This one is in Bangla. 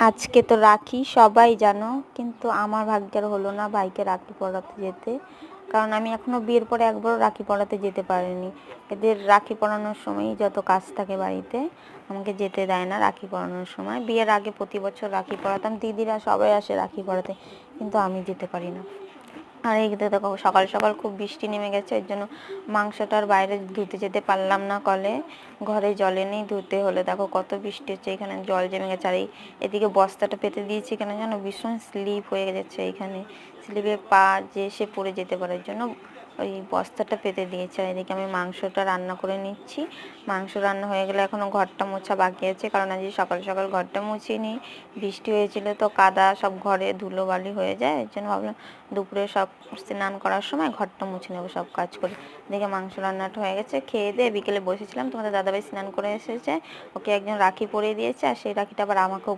আজকে তো রাখি, সবাই জানো, কিন্তু আমার ভাগ্যের হলো না ভাইকে রাখি পরাতে যেতে। কারণ আমি এখনো বিয়ের পরে একবারও রাখি পরাতে যেতে পারিনি। এদের রাখি পরানোর সময়ই যত কাজ থাকে বাড়িতে, আমাকে যেতে দেয় না রাখি পরানোর সময়। বিয়ের আগে প্রতি বছর রাখি পরাতাম, দিদিরা সবাই আসে রাখি পরাতে, কিন্তু আমি যেতে পারি না। আর এইদিকে দেখো সকাল সকাল খুব বৃষ্টি নেমে গেছে, এর জন্য মাংসটার বাইরে ধুতে যেতে পারলাম না কলে, ঘরে জলে নেই, ধুতে হলে দেখো কত বৃষ্টি হচ্ছে, এখানে জল জমে গেছে। আর এদিকে বস্তাটা পেতে দিয়েছি কেন জানো, ভীষণ স্লিপ হয়ে যাচ্ছে, এখানে স্লিপে পা যে সে পড়ে যেতে পারে, এর জন্য ওই বস্তাটা পেতে দিয়েছি। আর এদিকে আমি মাংসটা রান্না করে নিচ্ছি। মাংস রান্না হয়ে গেলে এখনও ঘরটা মোছা বাকি আছে, কারণ আজ সকাল সকাল ঘরটা মুছিনি, বৃষ্টি হয়েছিল তো কাদা সব ঘরে ধুলোবালি হয়ে যায়, এর জন্য ভাবলাম দুপুরে সব স্নান করার সময় ঘরটা মুছে নেবো সব কাজ করে। দেখে মাংস রান্নাটা হয়ে গেছে, খেয়ে দিয়ে বিকেলে বসেছিলাম, তোমাদের দাদাভাই স্নান করে এসেছে, ওকে একজন রাখি পরিয়ে দিয়েছে, আর সেই রাখিটা আবার আমাকেও